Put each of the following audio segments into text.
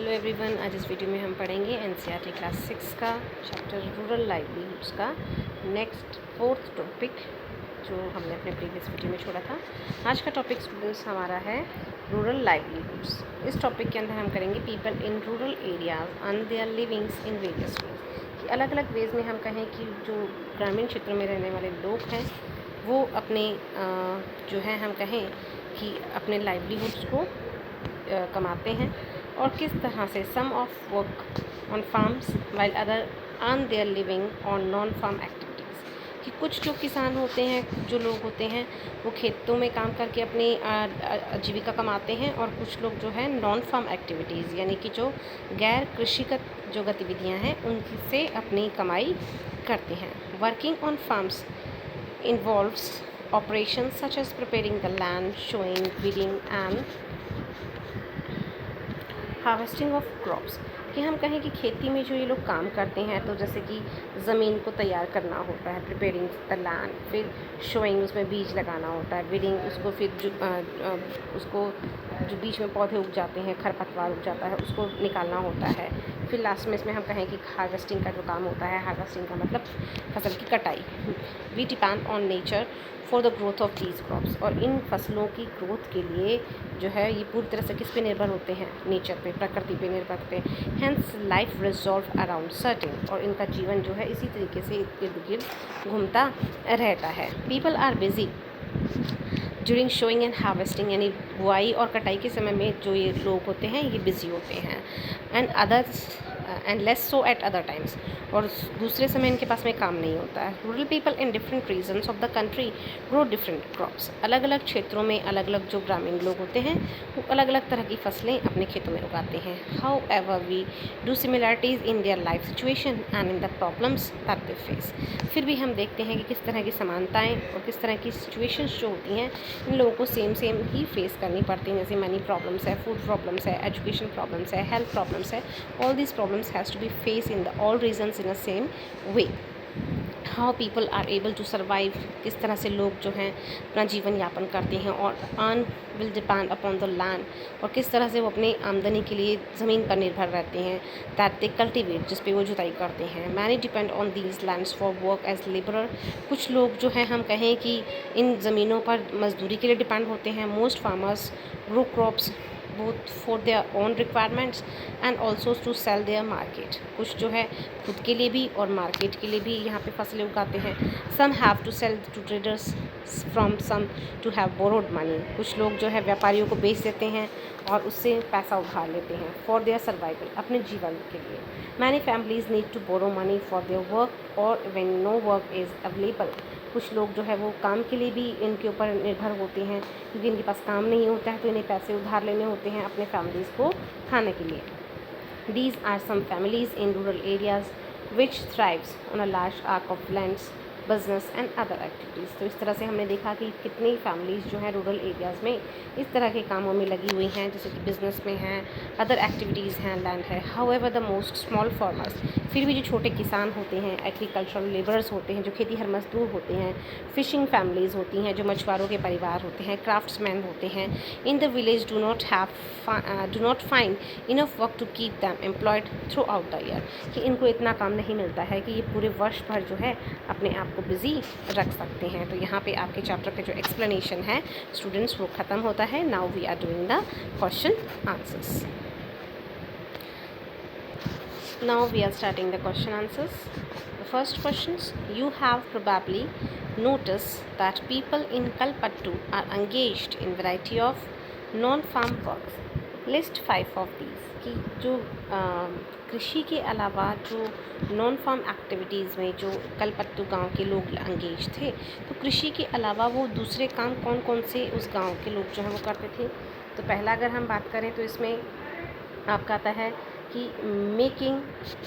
Hello everyone, आज इस video में हम पढ़ेंगे एनसीईआरटी क्लास 6 का चैप्टर रूरल लाइवलीहुड्स का नेक्स्ट 4th टॉपिक जो हमने अपने प्रीवियस वीडियो में छोड़ा था। आज का टॉपिक स्टूडेंट्स हमारा है रूरल लाइवलीहुड्स। इस टॉपिक के अंदर हम करेंगे people in rural areas and their livings in various ways. अलग अलग वेज में हम कहें कि जो ग्रामीण क्षेत्रों में रहने वाले लोग हैं वो अपने जो है हम कहें कि अपने लाइवलीहुड्स को कमाते हैं और किस तरह से some of work on farms while other earn their living on non farm activities. कि कुछ जो किसान होते हैं, जो लोग होते हैं वो खेतों में काम करके अपनी आजीविका कमाते हैं और कुछ लोग जो है नॉन फार्म एक्टिविटीज़ यानी कि जो गैर कृषिगत जो गतिविधियां हैं उनसे अपनी कमाई करते हैं। Working on farms involves operations such as preparing the land, sowing, weeding and harvesting of crops. कि हम कहें कि खेती में जो ये लोग काम करते हैं तो जैसे कि ज़मीन को तैयार करना होता है, प्रिपेयरिंग द लैंड, फिर शोइंग उसमें बीज लगाना होता है, वीडिंग उसको, फिर उसको जो बीच में पौधे उग जाते हैं, खरपतवार उग जाता है उसको निकालना होता है। फिर लास्ट में इसमें हम कहें कि हार्वेस्टिंग का जो काम होता है, हार्वेस्टिंग का मतलब फसल की कटाई। We depend on nature for the growth of these crops. और इन फसलों की ग्रोथ के लिए जो है ये पूरी तरह से किस पे निर्भर होते हैं? नेचर पे, प्रकृति पे निर्भर होते हैं। Hence life resolve around certain. और इनका जीवन जो है इसी तरीके से इर्द गिर्द घूमता रहता है। People are busy during sowing and harvesting, यानी बुआई और कटाई के समय में जो ये लोग होते हैं ये बिजी होते हैं। And others and less so eight other times. और दूसरे समय इनके पास में काम नहीं होता है। Rural people in different regions of the country grow different crops. अलग अलग क्षेत्रों में अलग अलग जो ग्रामीण लोग होते हैं वो अलग अलग तरह की फसलें अपने खेतों में उगाते हैं। However we do similarities in their life situation and in the problems that they face. फिर भी हम देखते हैं कि किस तरह की समानताएँ और किस तरह की सिचुएशंस जो होती हैं इन लोगों को सेम ही फेस करनी पड़ती हैं। जैसे मनी प्रॉब्लम्स है, फूड प्रॉब्लम्स है, एजुकेशन प्रॉब्लम्स है, हेल्थ प्रॉब्लम्स है। All these problems has to be face in the all regions in a same way. How people are able to survive, किस तरह से लोग जो हैं अपना जीवन यापन करते हैं। और earn will depend upon the land, और किस तरह से वो अपनी आमदनी के लिए ज़मीन पर निर्भर रहते हैं। दैट दे कल्टिवेट, जिस पे वो जुताई करते हैं। Many depend on these lands for work as labourer. कुछ लोग जो हैं हम कहें कि इन ज़मीनों पर मजदूरी के लिए डिपेंड होते हैं। Most farmers grow crops both for their own requirements and also to sell their market। कुछ जो है खुद के लिए भी और मार्केट के लिए भी यहाँ पे फसलें उगाते हैं। some have to sell to traders from some to have borrowed money। कुछ लोग जो है व्यापारियों को बेच देते हैं और उससे पैसा उधार लेते हैं for their survival, अपने जीवन के लिए। many families need to borrow money for their work or when no work is available। कुछ लोग जो है वो काम के लिए भी इनके ऊपर निर्भर होते हैं क्योंकि इनके पास काम नहीं होता है तो इन्हें पैसे उधार लेने होते हैं अपने फैमिलीज़ को खाने के लिए। These are some families in rural areas which thrives on a large arc of lands, business and other activities. तो इस तरह से हमने देखा कि कितनी फैमिलीज़ जो हैं रूरल एरियाज़ में इस तरह के कामों में लगी हुई हैं, जैसे कि बिज़नेस में हैं, अदर एक्टिविटीज़ हैं, लैंड है। However the most small farmers, फिर भी जो छोटे किसान होते हैं, एग्रीकल्चरल लेबरर्स होते हैं, जो खेती हर मजदूर होते हैं, फिशिंग फैमिलीज़ होती हैं, जो मछुआरों के परिवार होते हैं, क्राफ्ट्समैन होते हैं, in the village do not find enough work to keep them employed throughout the year. कि इनको इतना काम नहीं मिलता है कि ये पूरे वर्ष भर जो है अपने आप को बिजी रख सकते हैं। तो यहाँ पे आपके चैप्टर का जो एक्सप्लेनेशन है स्टूडेंट्स वो ख़त्म होता है। Now we are doing the question answers. Now we are starting the question answers. The first questions, you have probably noticed that people in Kalpattu are engaged in variety of non-farm works. List 5 of these। कि जो कृषि के अलावा जो non farm activities में जो कलपत्तू गांव के लोग एंगेज थे, तो कृषि के अलावा वो दूसरे काम कौन कौन से उस गांव के लोग जो हैं वो करते थे। तो पहला अगर हम बात करें तो इसमें आपका आता है कि making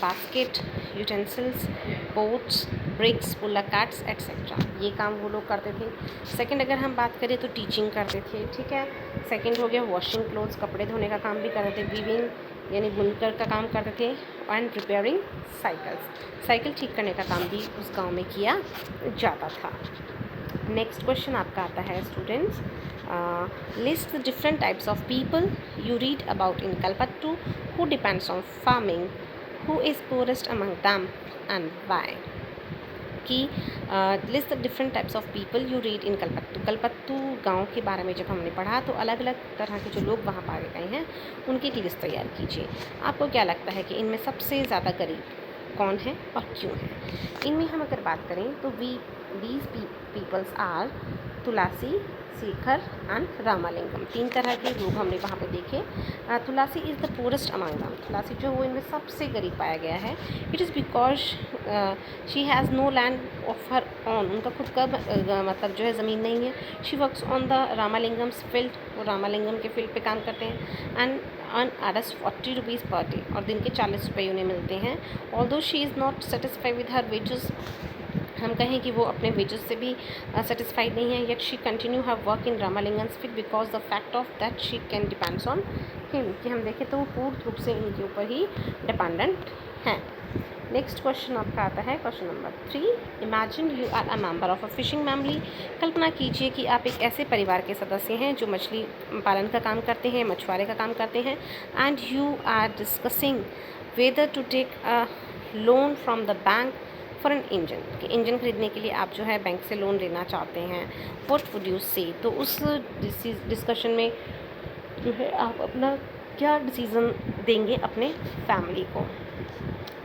basket, utensils, boats, bricks, bullock carts etcetera, ये काम वो लोग करते थे। सेकंड अगर हम बात करें तो टीचिंग करते थे, ठीक है। सेकंड हो गया वॉशिंग क्लोथ्स, कपड़े धोने का काम भी करते थे। वीविंग यानी बुनकर का काम करते थे। एंड रिपेयरिंग साइकिल्स, साइकिल ठीक करने का काम भी उस गांव में किया जाता था। नेक्स्ट क्वेश्चन आपका आता है students, list the different types of people you read about in Kalpattu who depends on farming, who is poorest among them and why. कि list the different types of people you read in Kalpattu. Kalpattu गांव के बारे में जब हमने पढ़ा तो अलग अलग तरह के जो लोग वहाँ पाए गए हैं उनकी एक लिस्ट तैयार कीजिए। आपको क्या लगता है कि इनमें सबसे ज़्यादा गरीब कौन है और क्यों है? इनमें हम अगर बात करें तो these peoples are Tulsi, Shekhar and Ramalingam. 3 तरह के लोग हमने वहाँ पे देखे। Tulsi is the poorest among them. Tulsi जो वो इनमें सबसे गरीब पाया गया है। It is because she has no land of her own. उनका खुद का मतलब जो है ज़मीन नहीं है। She works on the Ramalingam's field. वो रामालिंगम के फील्ड पे काम करते हैं। एंड अर्न आरस 40 रुपीज़ पर डे, और दिन के 40 रुपये उन्हें मिलते हैं। Although she is not satisfied with her wages. हम कहें कि वो अपने वेजेस से भी सेटिस्फाइड नहीं है, yet she continue have work in Ramalingam's field because the fact of that she can depends on him. कि हम देखें तो वो पूर्ण रूप से इनके ऊपर ही डिपेंडेंट हैं। नेक्स्ट क्वेश्चन आपका आता है question number 3, imagine you are a member of a fishing family. कल्पना कीजिए कि आप एक ऐसे परिवार के सदस्य हैं जो मछली पालन का काम करते हैं, मछुआरे का काम करते हैं। And you are discussing whether to take a loan from the bank for an engine. कि इंजन खरीदने के लिए आप जो है बैंक से लोन लेना चाहते हैं। व्हाट वुड यू से? तो उस डिस्कशन में जो है आप अपना क्या डिसीज़न देंगे अपने फैमिली को?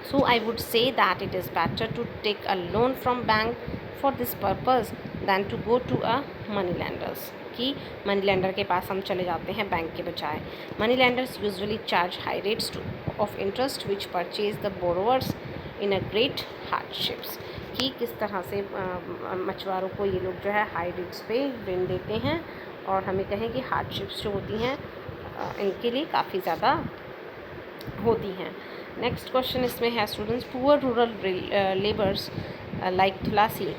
So I would say that it is better to take a loan from bank for this purpose than to go to a money lenders. कि मनी लैंडर के पास हम चले जाते हैं बैंक के बजाय। Money lenders usually charge high rates of interest which purchase the borrowers in a great hardships. कि किस तरह से मछुआरों को ये लोग जो है हाई रेट्स पे ऋण देते हैं, और हमें कहें कि हार्डशिप्स जो होती हैं इनके लिए काफ़ी ज़्यादा होती हैं। नेक्स्ट क्वेश्चन इसमें है students, poor rural labours like Tulsi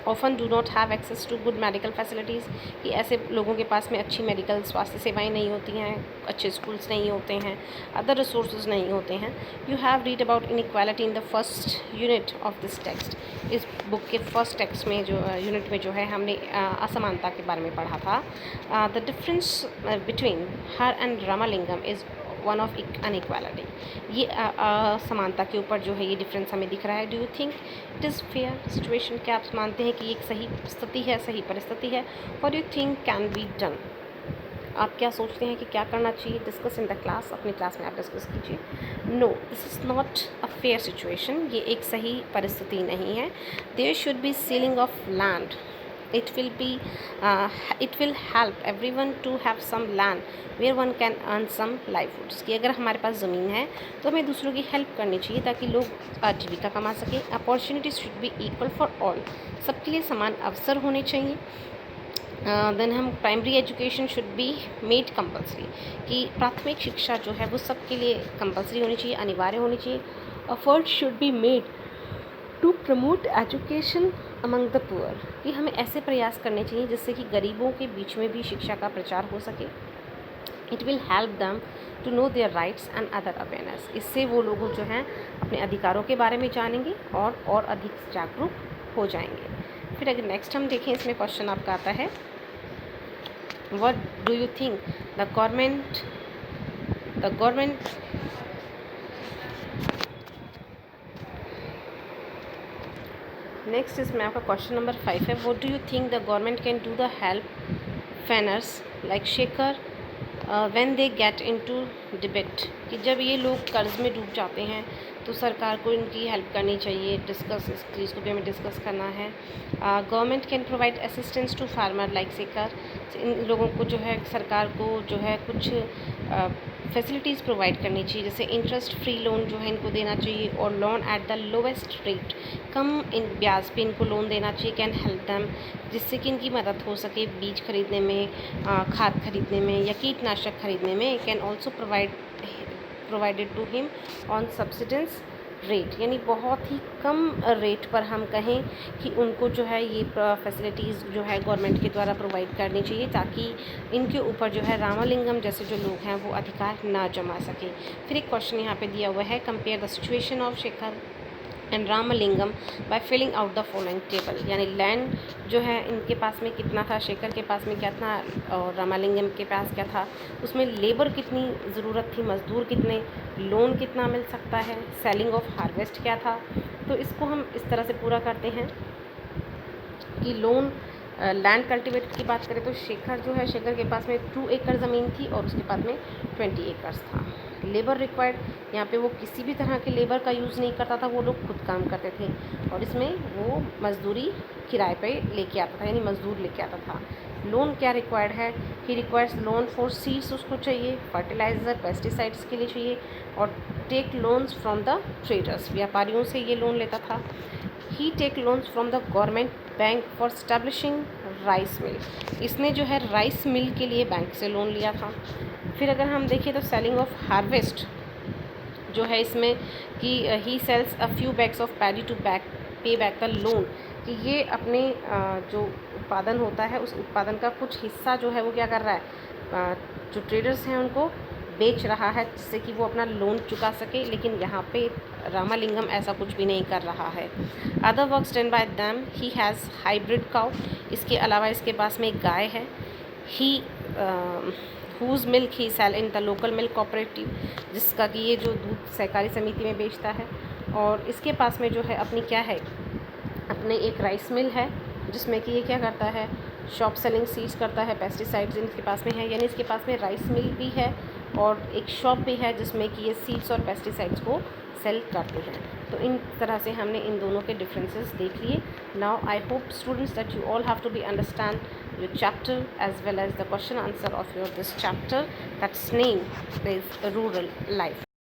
often do not have access to good medical facilities. कि ऐसे लोगों के पास में अच्छी मेडिकल स्वास्थ्य सेवाएं नहीं होती हैं, अच्छे स्कूल्स नहीं होते हैं, अदर रिसोर्सेज नहीं होते हैं। You have read about inequality in the first unit of this text. इस बुक के फर्स्ट टेक्स्ट में जो यूनिट में जो है हमने असमानता के बारे में पढ़ा था। The difference between her and Ramalingam is one of inequality. ये असमानता के ऊपर जो है ये डिफरेंस हमें दिख रहा है। Do you think it is fair situation? क्या आप मानते हैं कि ये एक सही स्थिति है, सही परिस्थिति है? What you think can be done? आप क्या सोचते हैं कि क्या करना चाहिए? Discuss in the class. अपनी क्लास में आप डिस्कस कीजिए। No, this is not a fair situation. ये एक सही परिस्थिति नहीं है। There should be ceiling of land. it will help everyone to have some land where one can earn some livelihoods। कि अगर हमारे पास ज़मीन है तो हमें दूसरों की हेल्प करनी चाहिए ताकि लोग आजीविका कमा सकें। Opportunities should be equal for all. सबके लिए समान अवसर होने चाहिए। देन हम primary education should be made compulsory. कि प्राथमिक शिक्षा जो है वो सबके लिए कंपल्सरी होनी चाहिए, अनिवार्य होनी चाहिए। Effort should be made to promote education among the poor. कि हमें ऐसे प्रयास करने चाहिए जिससे कि गरीबों के बीच में भी शिक्षा का प्रचार हो सके। It will help them to know their rights and other awareness. इससे वो लोग जो हैं अपने अधिकारों के बारे में जानेंगे और अधिक जागरूक हो जाएंगे। फिर अगर नेक्स्ट हम देखें इसमें क्वेश्चन आपका आता है, what do you think the government next इसमें आपका क्वेश्चन नंबर 5 है, what do you think the government can do the help farmers like Shekhar when they get into debate. कि जब ये लोग कर्ज में डूब जाते हैं तो सरकार को इनकी हेल्प करनी चाहिए। डिस्कस इस चीज़ को भी हमें डिस्कस करना है। Government can provide assistance to farmer like Shekhar. इन लोगों को जो है सरकार को जो है कुछ फैसिलिटीज़ प्रोवाइड करनी चाहिए, जैसे इंटरेस्ट फ्री लोन जो है इनको देना चाहिए, और loan at the lowest rate, कम इन ब्याज पे इनको लोन देना चाहिए। कैन हेल्प दैम, जिससे कि इनकी मदद हो सके बीज खरीदने में, खाद खरीदने में या कीटनाशक खरीदने में। Can also provided to him on subsidence rate. यानी बहुत ही कम रेट पर हम कहें कि उनको जो है ये फैसिलिटीज़ जो है गवर्नमेंट के द्वारा प्रोवाइड करनी चाहिए, ताकि इनके ऊपर जो है रामालिंगम जैसे जो लोग हैं वो अधिकार ना जमा सके। फिर एक क्वेश्चन यहाँ पे दिया हुआ है, compare the situation of Shekhar and Ramalingam by filling out the following table. यानी लैंड जो है इनके पास में कितना था, शेखर के पास में क्या था और रामालिंगम के पास क्या था, उसमें लेबर कितनी ज़रूरत थी, मज़दूर कितने, लोन कितना मिल सकता है, सेलिंग ऑफ हार्वेस्ट क्या था। तो इसको हम इस तरह से पूरा करते हैं कि लोन लैंड कल्टिवेटेड की बात करें तो शेखर जो है, शेखर के पास में 2 एकड़ ज़मीन थी और उसके पास में 20 एकड़ था। लेबर रिक्वायर्ड, यहाँ पे वो किसी भी तरह के लेबर का यूज़ नहीं करता था, वो लोग खुद काम करते थे और इसमें वो मज़दूरी किराए पे लेके आता था, यानी मज़दूर लेके आता था। लोन क्या रिक्वायर्ड है, he requires loan for seeds, उसको चाहिए, फर्टिलाइज़र पेस्टिसाइड्स के लिए चाहिए, और take loans from the traders, व्यापारियों से ये लोन लेता था। He take loans from the government bank for establishing rice mill, इसने जो है राइस मिल के लिए बैंक से लोन लिया था। फिर अगर हम देखें तो सेलिंग ऑफ हार्वेस्ट जो है इसमें कि he sells a few bags of paddy to pay back the loan, कि ये अपने जो उत्पादन होता है उस उत्पादन का कुछ हिस्सा जो है वो क्या कर रहा है, जो ट्रेडर्स हैं उनको बेच रहा है जिससे कि वो अपना लोन चुका सके। लेकिन यहाँ पे रामालिंगम ऐसा कुछ भी नहीं कर रहा है। Other works done by them, he has hybrid cow, इसके अलावा इसके पास में एक गाय है। He whose milk he sell in the local milk cooperative, जिसका कि ये जो दूध सहकारी समिति में बेचता है। और इसके पास में जो है अपनी क्या है, अपने एक राइस मिल है जिसमें कि ये क्या करता है, शॉप सेलिंग सीड्स करता है, पेस्टिसाइड्स इनके पास में है, यानी इसके पास में राइस मिल भी है और एक शॉप भी है जिसमें कि ये सीड्स और पेस्टिसाइड्स को सेल करते हैं। तो इन तरह से हमने इन दोनों के डिफरेंसेस देख लिए। Now I hope students that you all have to be understand your chapter as well as the question answer of your this chapter that's name is rural life.